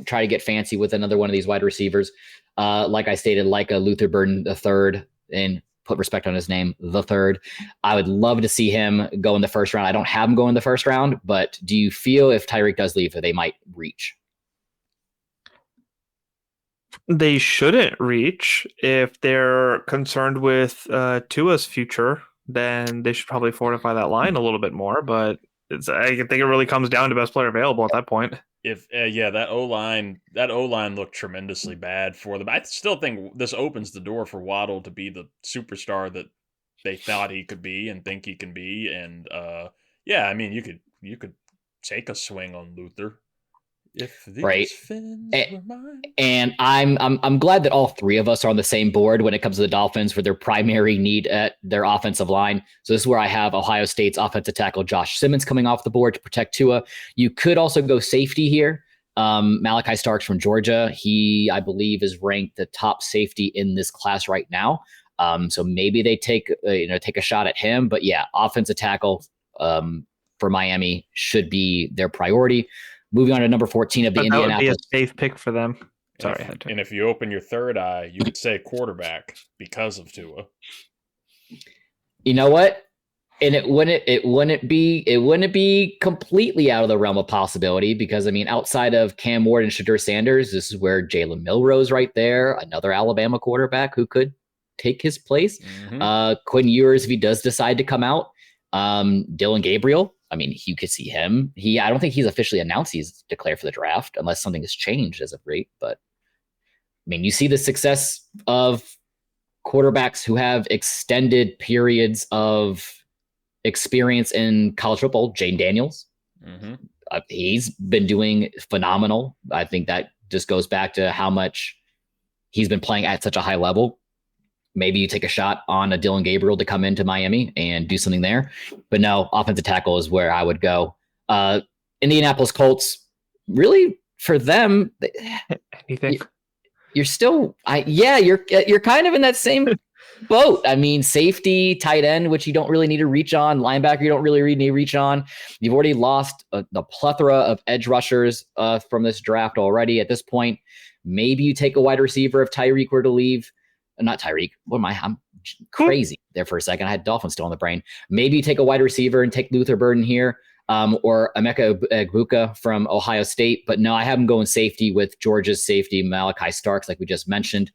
try to get fancy with another one of these wide receivers. like I stated, like a Luther Burden III, and put respect on his name, the third. I would love to see him go in the first round. I don't have him go in the first round, but do you feel if Tyreek does leave that they might reach? They shouldn't reach. If they're concerned with Tua's future, then they should probably fortify that line a little bit more. But I think it really comes down to best player available at that point. If that O line looked tremendously bad for them. I still think this opens the door for Waddle to be the superstar that they thought he could be and think he can be. And I mean, you could take a swing on Luther. If these fins were mine. And I'm glad that all three of us are on the same board when it comes to the Dolphins for their primary need at their offensive line. So this is where I have Ohio State's offensive tackle Josh Simmons coming off the board to protect Tua. You could also go safety here. Malachi Starks from Georgia. He, I believe, is ranked the top safety in this class right now. So maybe they take a shot at him. But yeah, offensive tackle for Miami should be their priority. Moving on to number 14 of the Indianapolis. That would be a safe pick for them. Sorry. And if you open your third eye, you could say quarterback because of Tua. You know what? And it wouldn't be completely out of the realm of possibility because, I mean, outside of Cam Ward and Shadur Sanders, this is where Jalen Milroe's right there, another Alabama quarterback who could take his place. Mm-hmm. Quinn Ewers, if he does decide to come out. Dylan Gabriel. I mean, you could see him. I don't think he's officially announced he's declared for the draft unless something has changed as of late. But I mean, you see the success of quarterbacks who have extended periods of experience in college football. Jane Daniels, he's been doing phenomenal. I think that just goes back to how much he's been playing at such a high level. Maybe you take a shot on a Dylan Gabriel to come into Miami and do something there. But no, offensive tackle is where I would go. Indianapolis Colts, really, for them, anything. You're still, you're kind of in that same boat. I mean, safety, tight end, which you don't really need to reach on. Linebacker, you don't really need to reach on. You've already lost the plethora of edge rushers from this draft already at this point. Maybe you take a wide receiver if Tyreek were to leave. Not Tyreek. What am I? I'm crazy there for a second. I had Dolphins still in the brain. Maybe you take a wide receiver and take Luther Burden here, or Emeka Egbuka from Ohio State. But no, I have him going safety with Georgia's safety, Malachi Starks, like we just mentioned,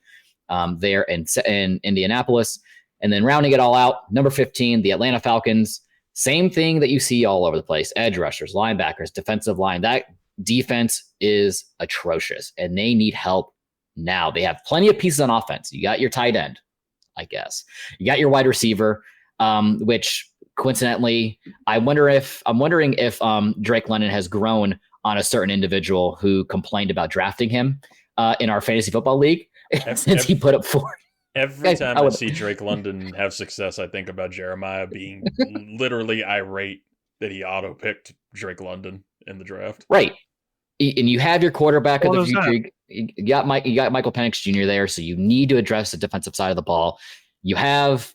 there in Indianapolis. And then rounding it all out, number 15, the Atlanta Falcons. Same thing that you see all over the place. Edge rushers, linebackers, defensive line. That defense is atrocious, and they need help now. They have plenty of pieces on offense. You got your tight end, I guess. You got your wide receiver, which coincidentally, I'm wondering if Drake London has grown on a certain individual who complained about drafting him in our fantasy football league since he put up 4. Every time I see Drake London have success, I think about Jeremiah being literally irate that he auto-picked Drake London in the draft. Right. And you have your quarterback of the future. You got Michael Penix Jr. there, so you need to address the defensive side of the ball. You have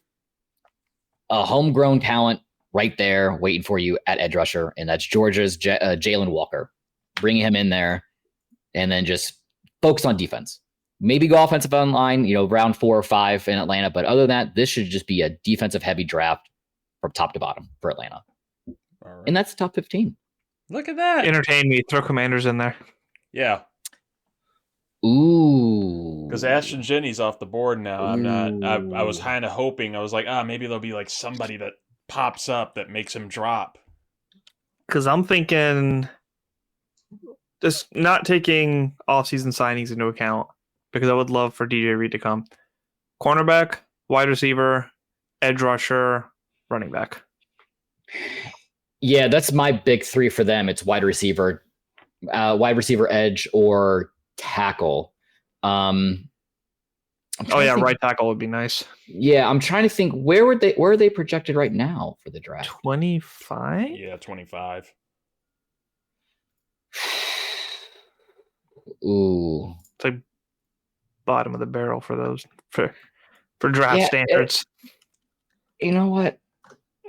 a homegrown talent right there waiting for you at edge rusher, and that's Georgia's Jalen Walker. Bring him in there, and then just focus on defense. Maybe go offensive line, round 4 or 5 in Atlanta. But other than that, this should just be a defensive-heavy draft from top to bottom for Atlanta. All right. And that's the top 15. Look at that. Entertain me. Throw Commanders in there. Yeah. Ooh. Because Ashton Jennings off the board now. I'm not. I was kind of hoping. I was like, maybe there'll be like somebody that pops up that makes him drop. Because I'm thinking, just not taking off-season signings into account, because I would love for DJ Reid to come. Cornerback, wide receiver, edge rusher, running back. Yeah, that's my big 3 for them. It's wide receiver, edge, or tackle. Right tackle would be nice. Yeah, I'm trying to think where are they projected right now for the draft? 25? Yeah, 25. Ooh. It's like bottom of the barrel for those for draft standards. You know what?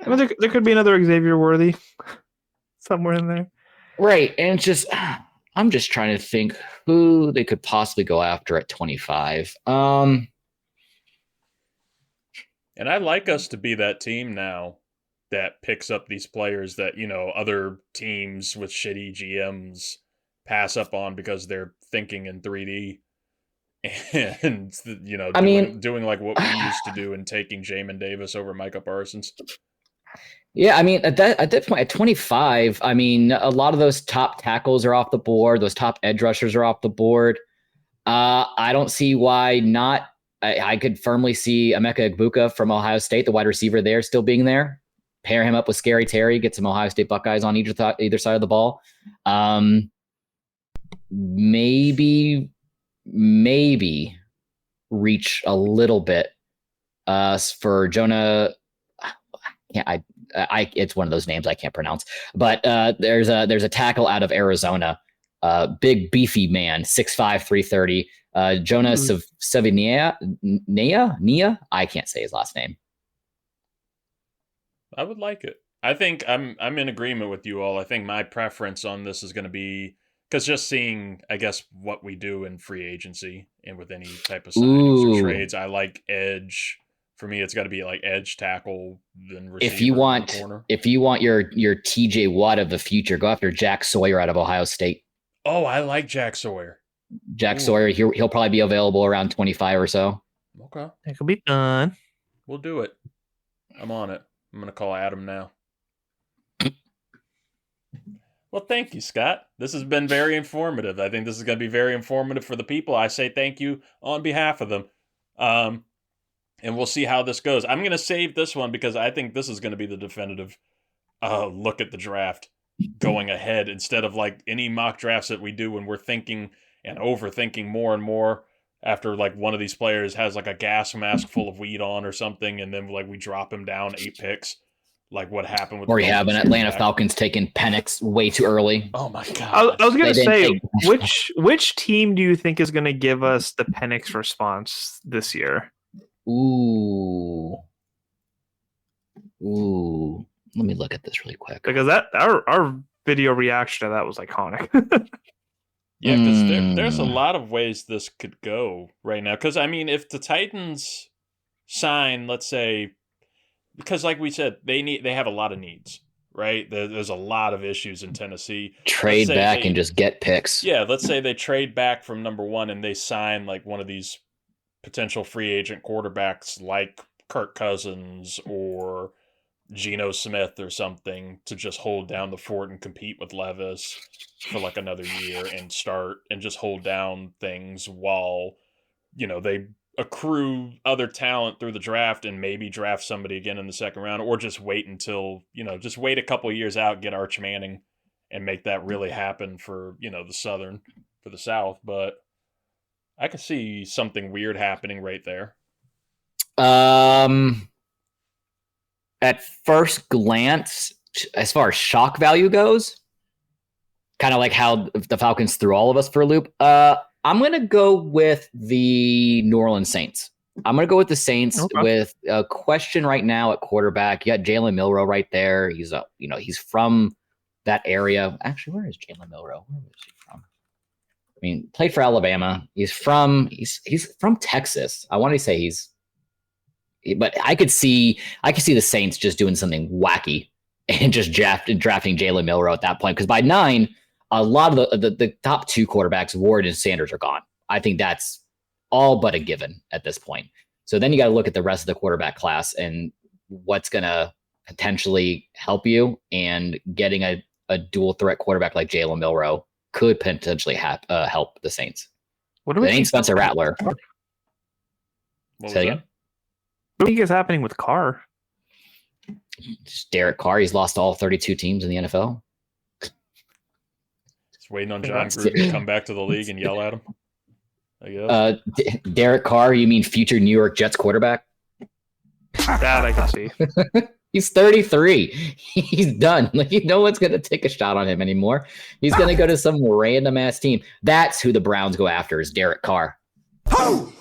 I mean, there could be another Xavier Worthy somewhere in there. Right. And it's just, I'm just trying to think who they could possibly go after at 25. And I like us to be that team now that picks up these players that, other teams with shitty GMs pass up on because they're thinking in 3D. And, doing like what we used to do and taking Jamin Davis over Micah Parsons. Yeah, I mean, at that point, at 25, I mean, a lot of those top tackles are off the board. Those top edge rushers are off the board. I don't see why not. I could firmly see Emeka Egbuka from Ohio State, the wide receiver there, still being there. Pair him up with Scary Terry, get some Ohio State Buckeyes on either side of the ball. Maybe reach a little bit for Jonah. It's one of those names I can't pronounce, but there's a tackle out of Arizona, big beefy man, 6'5", 330. Jonah Savinia, I can't say his last name. I would like it. I think I'm in agreement with you all. I think my preference on this is going to be, because just seeing, I guess, what we do in free agency and with any type of signings or trades, I like edge. For me, it's got to be like edge, tackle, then receiver. If you want your TJ Watt of the future, go after Jack Sawyer out of Ohio State. Oh, I like Jack Sawyer. Sawyer, he'll probably be available around 25 or so. Okay, it could be done. We'll do it. I'm on it. I'm gonna call Adam now. Well, thank you, Scott. This has been very informative. I think this is going to be very informative for the people. I say thank you on behalf of them. And we'll see how this goes. I'm going to save this one because I think this is going to be the definitive look at the draft going ahead, instead of like any mock drafts that we do when we're thinking and overthinking more and more after like one of these players has like a gas mask full of weed on or something, and then like we drop him down 8 picks. Like what happened with, or you have an Atlanta Falcons taking Penix way too early. Oh my god! I was going to say, which team do you think is going to give us the Penix response this year? Ooh. Let me look at this really quick. Because our video reaction to that was iconic. Yeah, because there's a lot of ways this could go right now. Because I mean, if the Titans sign, let's say, because like we said, they have a lot of needs, right? There's a lot of issues in Tennessee. Trade back and just get picks. Yeah, let's say they trade back from number 1 and they sign like one of these potential free agent quarterbacks like Kirk Cousins or Geno Smith or something to just hold down the fort and compete with Levis for like another year and start and just hold down things while, they accrue other talent through the draft and maybe draft somebody again in the second round, or just wait until, just wait a couple of years out, get Arch Manning and make that really happen for, for the South. But I could see something weird happening right there. At first glance, as far as shock value goes, kind of like how the Falcons threw all of us for a loop, I'm going to go with the New Orleans Saints. I'm going to go with the Saints with a question right now at quarterback. You got Jalen Milroe right there. He's he's from that area. Actually, where is Jalen Milroe? Where is he from? I mean, played for Alabama. He's from Texas. I want to say but I could see the Saints just doing something wacky and just drafting Jalen Milroe at that point. Because by 9, a lot of the top 2 quarterbacks, Ward and Sanders, are gone. I think that's all but a given at this point. So then you got to look at the rest of the quarterback class and what's going to potentially help you. And getting a dual threat quarterback like Jalen Milroe could potentially help the Saints. What do we think Spencer Rattler? Say again? What do you think is happening with Carr? Just Derek Carr. He's lost all 32 teams in the NFL. Just waiting on John Gruden to come back to the league and yell at him, I guess. Derek Carr, you mean future New York Jets quarterback? That I can see. He's 33. He's done. No one's going to take a shot on him anymore. He's going to go to some random ass team. That's who the Browns go after, is Derek Carr. Ho!